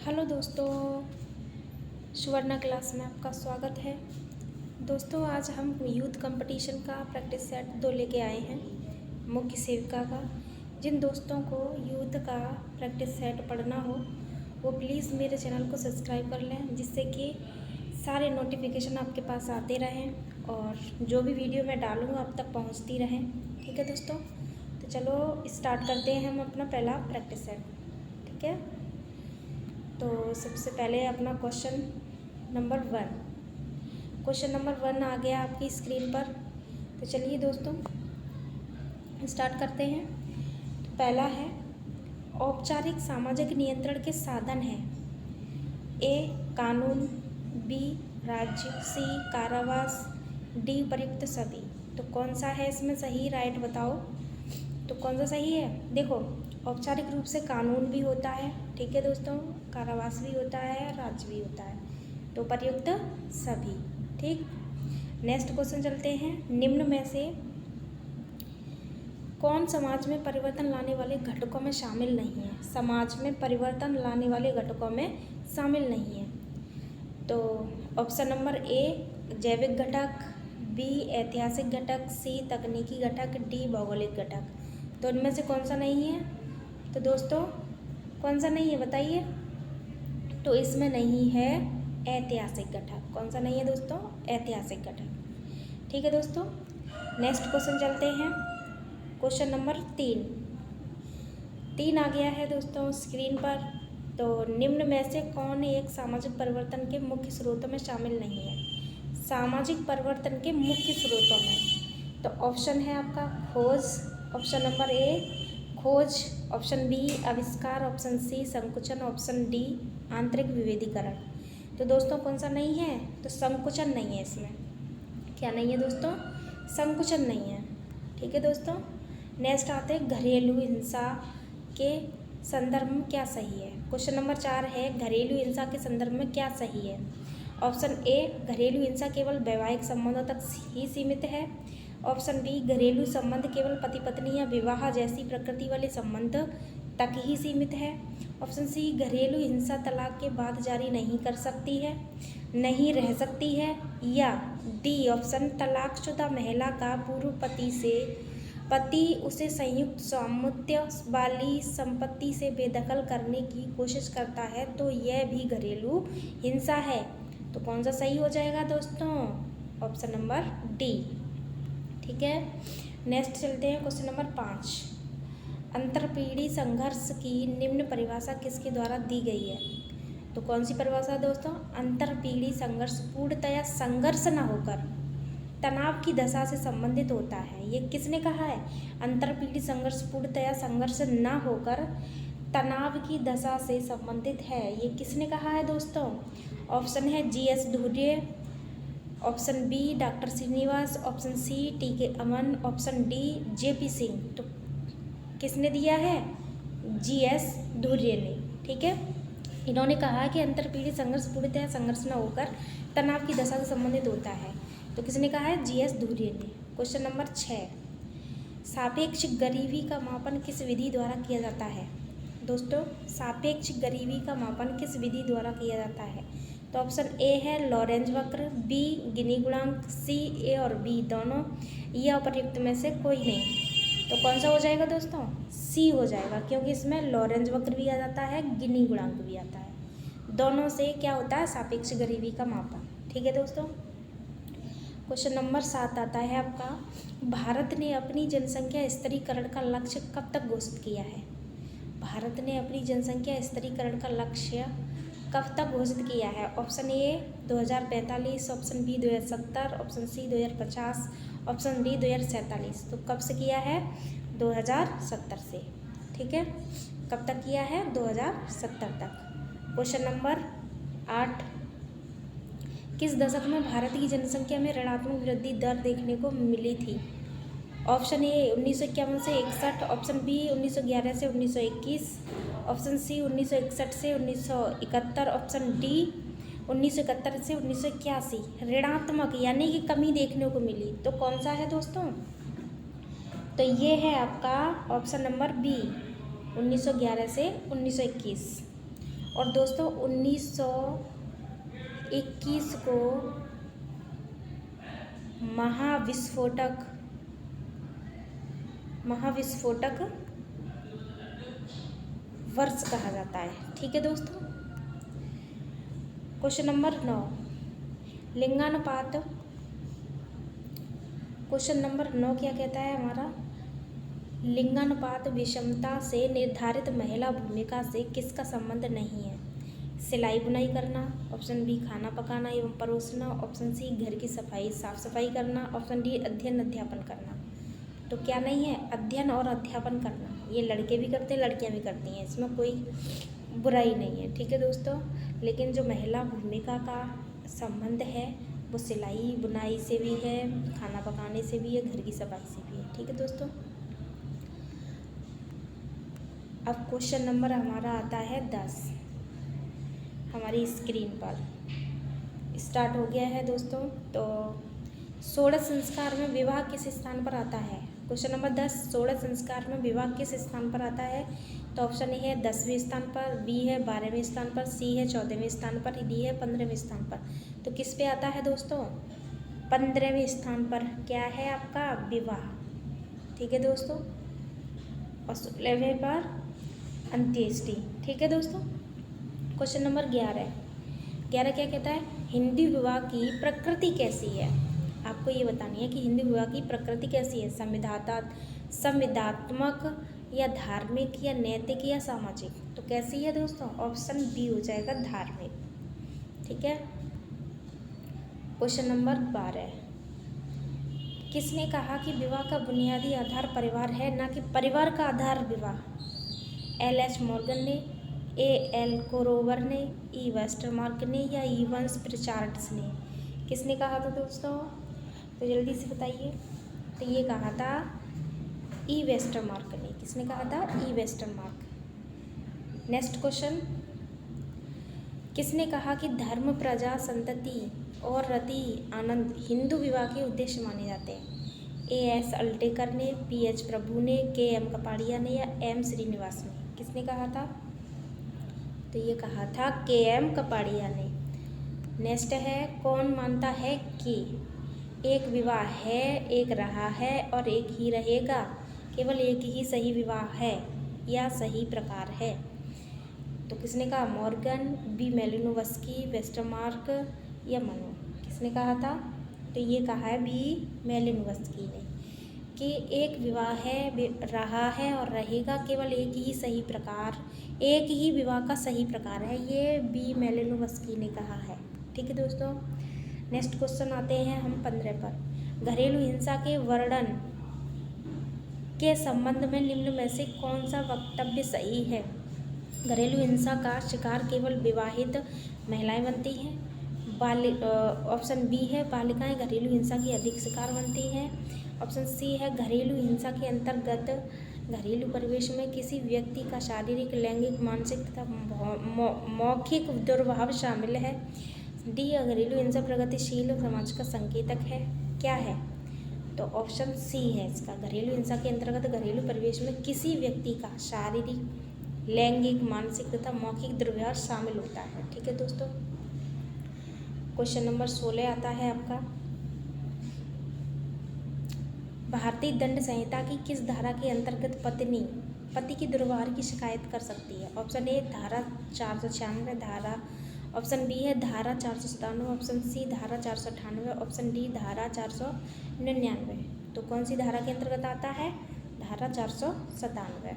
Hello दोस्तों, सुवर्णा class में आपका स्वागत है। दोस्तों आज हम यूथ कंपटीशन का प्रैक्टिस सेट 2 लेके आए हैं, मुख्य सेविका का। जिन दोस्तों को यूथ का प्रैक्टिस सेट पढ़ना हो वो प्लीज़ मेरे चैनल को सब्सक्राइब कर लें, जिससे कि सारे नोटिफिकेशन आपके पास आते रहें और जो भी वीडियो मैं डालूँगा आप तक पहुँचती रहें। ठीक है दोस्तों, तो चलो स्टार्ट करते हैं हम अपना पहला प्रैक्टिस सेट। ठीक है, तो सबसे पहले अपना क्वेश्चन नंबर 1 आ गया आपकी स्क्रीन पर। तो चलिए दोस्तों स्टार्ट करते हैं। तो पहला है, औपचारिक सामाजिक नियंत्रण के साधन हैं। ए कानून, बी राज्य, सी कारावास, डी प्रयुक्त सभी। तो कौन सा है इसमें सही, राइट बताओ। तो कौन सा सही है? देखो, औपचारिक रूप से कानून भी होता है, ठीक है दोस्तों, कारावास भी होता है, राज्य भी होता है, तो प्रयुक्त सभी। ठीक, नेक्स्ट क्वेश्चन चलते हैं। निम्न में से कौन समाज में परिवर्तन लाने वाले घटकों में शामिल नहीं है? समाज में परिवर्तन लाने वाले घटकों में शामिल नहीं है। तो ऑप्शन नंबर ए जैविक घटक, बी ऐतिहासिक घटक, सी तकनीकी घटक, डी भौगोलिक घटक। तो इनमें से कौन सा नहीं है? तो दोस्तों कौन सा नहीं है बताइए। तो इसमें नहीं है ऐतिहासिक घटक। कौन सा नहीं है दोस्तों? ऐतिहासिक घटक। ठीक है दोस्तों, नेक्स्ट क्वेश्चन चलते हैं। क्वेश्चन नंबर 3 आ गया है दोस्तों स्क्रीन पर। तो निम्न में से कौन एक सामाजिक परिवर्तन के मुख्य स्रोतों में शामिल नहीं है? सामाजिक परिवर्तन के मुख्य स्रोतों में तो ऑप्शन है आपका खोज, ऑप्शन नंबर ए खोज, ऑप्शन बी आविष्कार, ऑप्शन सी संकुचन, ऑप्शन डी आंतरिक विभेदीकरण। तो दोस्तों कौन सा नहीं है? तो संकुचन नहीं है इसमें। क्या नहीं है दोस्तों? संकुचन नहीं है। ठीक है दोस्तों, नेक्स्ट आते हैं घरेलू हिंसा के संदर्भ में क्या सही है। क्वेश्चन नंबर 4 है, घरेलू हिंसा के संदर्भ में क्या सही है? ऑप्शन ए घरेलू हिंसा केवल वैवाहिक संबंधों तक ही सीमित है, ऑप्शन बी घरेलू संबंध केवल पति पत्नी या विवाह जैसी प्रकृति वाले संबंध तक ही सीमित है, ऑप्शन सी घरेलू हिंसा तलाक के बाद जारी नहीं रह सकती है, या डी ऑप्शन तलाकशुदा महिला का पूर्व पति उसे संयुक्त स्वामित्व वाली संपत्ति से बेदखल करने की कोशिश करता है तो यह भी घरेलू हिंसा है। तो कौन सा सही हो जाएगा दोस्तों? Option number D. ठीक है, नेक्स्ट चलते हैं क्वेश्चन नंबर 5। अंतरपीढ़ी संघर्ष की निम्न परिभाषा किसके द्वारा दी गई है? तो कौन सी परिभाषा है दोस्तों? अंतरपीढ़ी संघर्ष पूर्णतया संघर्ष न होकर तनाव की दशा से संबंधित होता है। ये किसने कहा है? अंतरपीढ़ी संघर्ष पूर्णतया संघर्ष न होकर तनाव की दशा से संबंधित है। ये किसने कहा है दोस्तों? ऑप्शन है GS Dhurya, option B doctor Srinivas, option C TK Aman, option D JP Singh. तो किसने दिया है? GS धुर्य ने। ठीक है, इन्होंने कहा कि अंतरपीढ़ी संघर्ष पूर्णतः संघर्ष न होकर तनाव की दशा से संबंधित होता है। तो किसने कहा है? GS धुर्य ने। क्वेश्चन नंबर 6, सापेक्ष गरीबी का मापन किस विधि द्वारा किया जाता है? दोस्तों सापेक्ष गरीबी का मापन किस विधि द्वारा किया जाता है? तो ऑप्शन ए है लॉरेंज वक्र, बी गिनी गुणांक, सी ए और बी दोनों, या उपर्युक्त में से कोई नहीं। तो कौन सा हो जाएगा दोस्तों? सी हो जाएगा, क्योंकि इसमें लॉरेंज वक्र भी आ जाता है, गिनी गुणांक भी आता है। दोनों से क्या होता है? सापेक्ष गरीबी का मापन। ठीक है दोस्तों, क्वेश्चन नंबर 7 आता है आपका, भारत ने अपनी जनसंख्या स्थिरीकरण का लक्ष्य कब तक घोषित किया है? भारत ने अपनी जनसंख्या स्थिरीकरण का लक्ष्य कब तक घोषित किया है? Option A 2045, option B 2070, option C 2050, option D 2047। तो कब से किया है? 2070 से। ठीक है, कब तक किया है? 2070 तक। क्वेश्चन नंबर 8, किस दशक में भारत की जनसंख्या में ऋणात्मक वृद्धि दर देखने को मिली थी? ऑप्शन ए 1951 से 61, ऑप्शन बी 1911 से 1921, ऑप्शन सी 1961 से 1971, ऑप्शन डी 1971 से 1981। ऋणात्मक यानी कि कमी देखने को मिली। तो कौन सा है दोस्तों? तो ये है आपका ऑप्शन नंबर बी 1911 से 1921। और दोस्तों 1921 को महाविस्फोटक वर्ष कहा जाता है। ठीक है दोस्तों। क्वेश्चन नंबर 9, लिंगानुपात। क्वेश्चन नंबर 9 क्या कहता है हमारा, लिंगानुपात विषमता से निर्धारित महिला भूमिका से किसका संबंध नहीं है। सिलाई बुनाई करना, ऑप्शन बी खाना पकाना एवं परोसना, ऑप्शन सी घर की साफ सफाई करना, ऑप्शन डी अध्ययन अध्यापन करना। तो क्या नहीं है, अध्ययन और अध्यापन करना। ये लड़के भी करते हैं, लड़कियां भी करती हैं, इसमें कोई बुराई नहीं है। ठीक है दोस्तों। लेकिन जो महिला भूमिका का संबंध है वो सिलाई बुनाई से भी है, खाना पकाने से भी है, घर की सफाई से भी है। ठीक है दोस्तों। अब क्वेश्चन नंबर हमारा आता है 10, हमारी स्क्रीन पर स्टार्ट हो गया है दोस्तों। तो षोडश संस्कार में विवाह किस स्थान पर आता है। क्वेश्चन नंबर 10, षोडश संस्कार में विवाह किस स्थान पर आता है। तो ऑप्शन ए है 10वें स्थान पर, बी है 12वें स्थान पर, सी है 14वें स्थान पर, डी है 15वें स्थान पर। तो किस पे आता है दोस्तों, 15वें स्थान पर क्या है आपका, विवाह। ठीक है दोस्तों। और 16वें पर अंत्येष्टि। ठीक है दोस्तों। क्वेश्चन नंबर 11 क्या कहता है, हिंदू विवाह की प्रकृति कैसी है। आपको ये बतानी है कि हिंदू विवाह की प्रकृति कैसी है, संविदात्मक या धार्मिक या नैतिक या सामाजिक। तो कैसी है दोस्तों, ऑप्शन बी हो जाएगा धार्मिक। ठीक है। क्वेश्चन नंबर 12 किसने कहा कि विवाह का बुनियादी आधार परिवार है, ना कि परिवार का आधार विवाह। L.H. मॉर्गन ने, A.L. कोरोवर ने, E. वेस्टरमार्क ने या इवांस प्रिचार्ड्स ने। किसने कहा था दोस्तों, तो जल्दी से बताइए। तो ये कहा था E. वेस्टरमार्क ने। किसने कहा था, E. वेस्टरमार्क। नेक्स्ट क्वेश्चन, किसने कहा कि धर्म, प्रजा, संतति और रति आनंद हिंदू विवाह के उद्देश्य माने जाते हैं। A.S. अल्टेकर ने, P.H. प्रभु ने, K.M. कपाड़िया ने या M. श्रीनिवास ने। किसने कहा था, तो ये कहा था K.M. कपाड़िया ने। नेक्स्ट है, कौन मानता है कि एक विवाह है, एक रहा है और एक ही रहेगा, केवल एक ही सही विवाह है या सही प्रकार है। तो किसने कहा, मॉर्गन, बी. मेलिनोवस्की, वेस्टरमार्क या मनो। किसने कहा था, तो ये कहा है बी. मेलिनोवस्की ने कि एक विवाह है, रहा है और रहेगा, केवल एक ही सही प्रकार, एक ही विवाह का सही प्रकार है। ये बी. मेलिनोवस्की ने कहा है। ठीक है दोस्तों। नेक्स्ट क्वेश्चन आते हैं हम 15 पर। घरेलू हिंसा के वर्णन के संबंध में निम्न में से कौन सा वक्तव्य सही है। घरेलू हिंसा का शिकार केवल विवाहित महिलाएं बनती हैं। ऑप्शन बी है बालिकाएं घरेलू हिंसा की अधिक शिकार बनती हैं। ऑप्शन सी है घरेलू हिंसा के अंतर्गत घरेलू परिवेश में किसी व्यक्ति का शारीरिक, लैंगिक, मानसिक तथा मौखिक दुर्भाव शामिल है। डी घरेलू हिंसा प्रगतिशील समाज का संकेतक है। क्या है, तो ऑप्शन सी है इसका, घरेलू हिंसा के अंतर्गत घरेलू परिवेश में किसी व्यक्ति का शारीरिक, लैंगिक, मानसिक तथा मौखिक दुर्व्यवहार शामिल होता है। ठीक है दोस्तों। क्वेश्चन नंबर 16 आता है आपका, भारतीय दंड संहिता की किस धारा के अंतर्गत पत्नी पति की दुर्व्यवहार की शिकायत कर सकती है। ऑप्शन ए धारा 496, धारा ऑप्शन बी है धारा 497, ऑप्शन सी धारा 498, ऑप्शन डी धारा 499। तो कौन सी धारा के अंतर्गत आता है, धारा 497।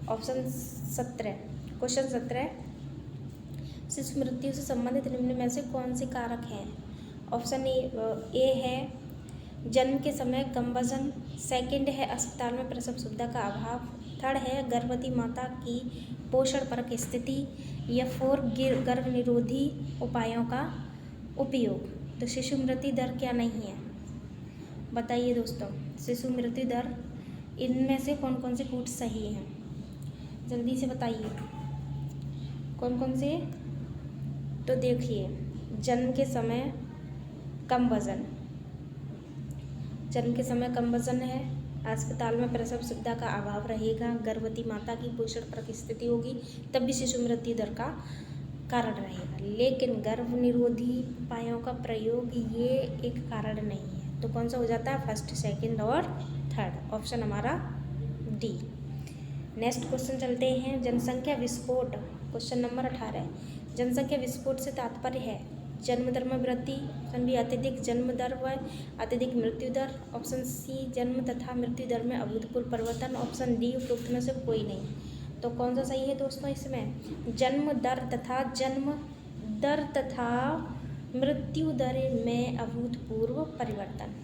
ऑप्शन 17, क्वेश्चन 17, शिशु मृत्यु से संबंधित निम्न में से कौन से कारक हैं। ऑप्शन ए है जन्म के समय कम वजन, सेकंड है अस्पताल में प्रसव सुविधा का अभाव, थर्ड है गर्भवती माता की पोषण परक स्थिति, या 4 गर्भ निरोधी उपायों का उपयोग। तो शिशु मृत्यु दर क्या नहीं है, बताइए दोस्तों। शिशु मृत्यु दर, इनमें से कौन कौन से कूट सही हैं, जल्दी से बताइए कौन कौन से। तो देखिए, जन्म के समय कम वज़न, जन्म के समय कम वज़न है, अस्पताल में प्रसव सुविधा का अभाव रहेगा, गर्भवती माता की पोषण परिस्थिति होगी, तब भी शिशु मृत्यु दर का कारण रहेगा। लेकिन गर्भ निरोधी उपायों का प्रयोग ये एक कारण नहीं है। तो कौन सा हो जाता है? फर्स्ट, सेकंड और थर्ड। ऑप्शन हमारा डी। नेक्स्ट क्वेश्चन चलते हैं, जनसंख्या विस्फोट। Question number 18। जनसंख्या विस्फोट से तात्पर्य है जन्म दर में वृद्धि, ऑप्शन बी अत्यधिक जन्म दर व अत्यधिक मृत्यु दर, ऑप्शन सी जन्म तथा मृत्यु दर में अभूतपूर्व परिवर्तन, ऑप्शन डी उपरोक्त में से कोई नहीं। तो कौन सा सही है दोस्तों? इसमें जन्म दर तथा मृत्यु दर में अभूतपूर्व परिवर्तन।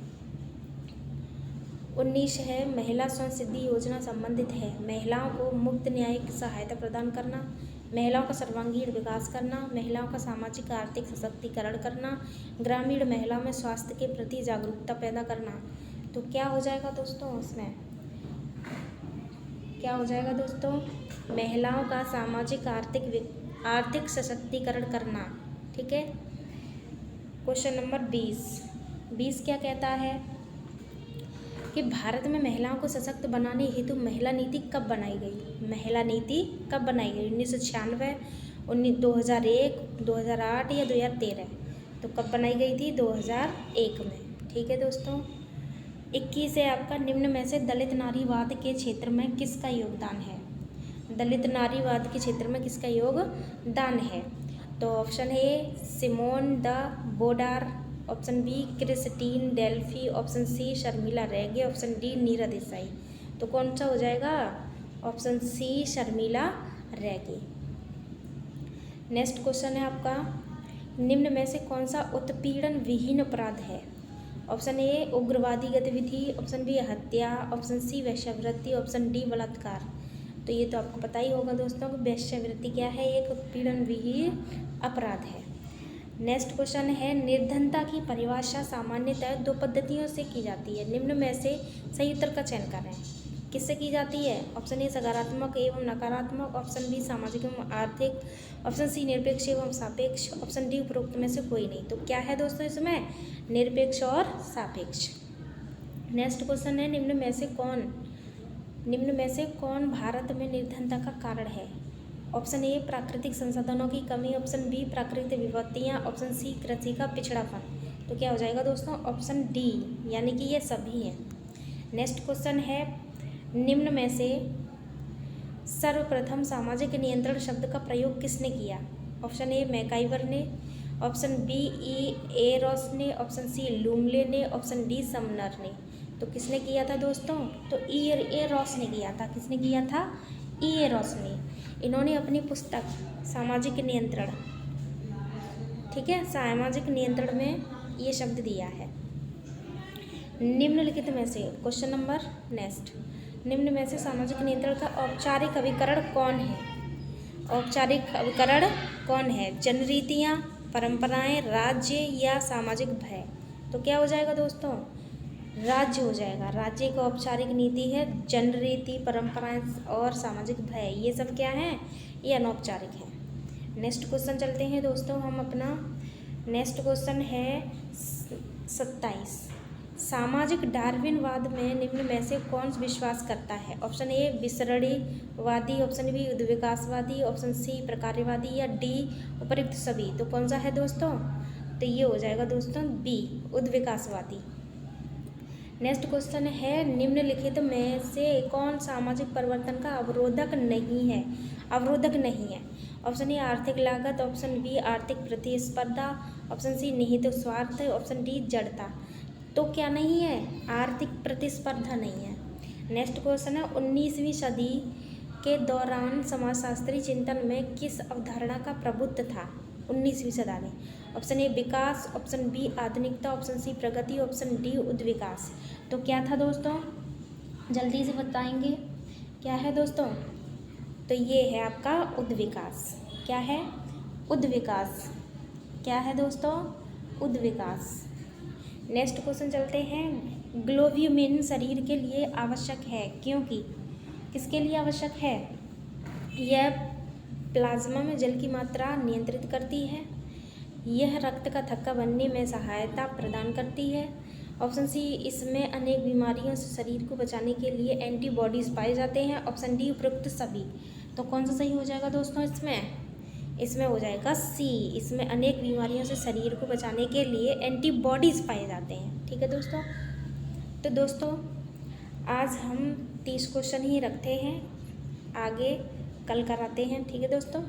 19 है, महिला स्वयं सिद्धि योजना संबंधित है महिलाओं को मुफ्त न्यायिक सहायता प्रदान करना, महिलाओं का सर्वांगीण विकास करना, महिलाओं का सामाजिक आर्थिक सशक्तिकरण करना, ग्रामीण महिलाओं में स्वास्थ्य के प्रति जागरूकता पैदा करना। तो क्या हो जाएगा दोस्तों? इसमें क्या हो जाएगा दोस्तों? महिलाओं का सामाजिक आर्थिक सशक्तिकरण करना। ठीक है। क्वेश्चन नंबर 20 क्या कहता है कि भारत में महिलाओं को सशक्त बनाने हेतु महिला नीति कब बनाई गई? महिला नीति कब बनाई गई? 1996, 2001, 2008 या 2013? तो कब बनाई गई थी? 2001 में। ठीक है दोस्तों। 21 है आपका, निम्न में से दलित नारीवाद के क्षेत्र में किसका योगदान है? दलित नारीवाद के क्षेत्र में किसका योगदान है? तो option A Simone de Beauvoir, option B Christine Delphy, option C Sharmila Rege, option D Neera Desai. तो कौन सा हो जाएगा? Option C Sharmila Rege. Next question है आपका, निम्न में से कौन सा उत्पीड़न विहीन अपराध है? ऑप्शन ए उग्रवादी गतिविधि, ऑप्शन बी हत्या, ऑप्शन सी वेश्यावृत्ति, ऑप्शन डी बलात्कार। तो ये तो आपको पता ही होगा दोस्तों कि वेश्यावृत्ति क्या है? एक उत्पीड़न विहीन अपराध है। नेक्स्ट क्वेश्चन है, निर्धनता की परिभाषा सामान्यतः 2 पद्धतियों से की जाती है, निम्न में से सही उत्तर का चयन करें। किससे की जाती है? ऑप्शन ए सकारात्मक एवं नकारात्मक, ऑप्शन बी सामाजिक एवं आर्थिक, ऑप्शन सी निरपेक्ष एवं सापेक्ष, ऑप्शन डी उपरोक्त में से कोई नहीं। तो क्या है दोस्तों इसमें? निरपेक्ष और सापेक्ष। नेक्स्ट क्वेश्चन है, निम्न में से कौन भारत में निर्धनता का कारण है? ऑप्शन ए प्राकृतिक संसाधनों की कमी, ऑप्शन बी प्राकृतिक विपत्तियाँ, ऑप्शन सी कृषि का पिछड़ापन। तो क्या हो जाएगा दोस्तों? ऑप्शन डी, यानी कि ये सभी हैं। नेक्स्ट क्वेश्चन है, निम्न में से सर्वप्रथम सामाजिक नियंत्रण शब्द का प्रयोग किसने किया? ऑप्शन ए मैकाइवर ने, ऑप्शन बी एरोस ने, ऑप्शन सी लूमले ने, ऑप्शन डी समनर ने। तो किसने किया था दोस्तों? तो एरोस ने किया था। किसने किया था? एरोस ने। इन्होंने अपनी पुस्तक सामाजिक नियंत्रण, ठीक है, सामाजिक नियंत्रण में ये शब्द दिया है। निम्नलिखित में से क्वेश्चन नंबर नेक्स्ट, निम्न में से सामाजिक नियंत्रण का औपचारिक अभिकरण कौन है? औपचारिक अभिकरण कौन है? जनरीतियाँ, परंपराएं, राज्य या सामाजिक भय। तो क्या हो जाएगा दोस्तों? राज्य हो जाएगा। राज्य की औपचारिक नीति है जनरीति, परंपराएं और सामाजिक भय। ये सब क्या है? ये अनौपचारिक है। नेक्स्ट क्वेश्चन चलते हैं दोस्तों हम अपना। नेक्स्ट क्वेश्चन है 27। सामाजिक डार्विनवाद में निम्न में से कौन विश्वास करता है? ऑप्शन ए विसरणीवादी, ऑप्शन बी उद्विकासवादी, ऑप्शन सी प्रकार्यवादी या डी उपयुक्त सभी। तो कौन सा है दोस्तों? तो ये हो जाएगा दोस्तों बी उद्विकासवादी। नेक्स्ट क्वेश्चन है, निम्नलिखित में से कौन सामाजिक परिवर्तन का अवरोधक नहीं है? ऑप्शन ए आर्थिक लागत, ऑप्शन बी आर्थिक प्रतिस्पर्धा, ऑप्शन सी निहित स्वार्थ, ऑप्शन डी जड़ता। तो क्या नहीं है? आर्थिक प्रतिस्पर्धा नहीं है। नेक्स्ट क्वेश्चन है, 19वीं सदी के दौरान समाजशास्त्री चिंतन में किस अवधारणा का प्रभुत्व था? 19वीं सदी में ऑप्शन ए विकास, ऑप्शन बी आधुनिकता, ऑप्शन सी प्रगति, ऑप्शन डी उद्विकास। तो क्या था दोस्तों? जल्दी से बताएंगे क्या है दोस्तों? तो ये है आपका उद्विकास। क्या है? उद्विकास। क्या है दोस्तों? उद्विकास। नेक्स्ट क्वेश्चन चलते हैं, ग्लोब्यूमिन शरीर के लिए आवश्यक है क्योंकि किसके लिए आवश्यक है? यह प्लाज्मा में जल की मात्रा नियंत्रित करती है, यह रक्त का थक्का बनने में सहायता प्रदान करती है ऑप्शन सी, इसमें अनेक बीमारियों से शरीर को बचाने के लिए एंटीबॉडीज़ पाए जाते हैं। ऑप्शन डी, उपरोक्त सभी। तो कौन सा सही हो जाएगा दोस्तों इसमें हो जाएगा सी, इसमें अनेक बीमारियों से शरीर को बचाने के लिए एंटीबॉडीज़ पाए जाते हैं। ठीक है दोस्तों। तो दोस्तों आज हम 30 क्वेश्चन ही रखते हैं, आगे कल कराते हैं। ठीक है दोस्तों,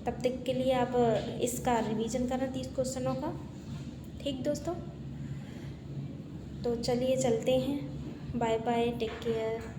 तब तक के लिए आप इसका रिवीजन करना 30 क्वेश्चनों का। ठीक दोस्तों, तो चलिए चलते हैं। Bye bye, take care.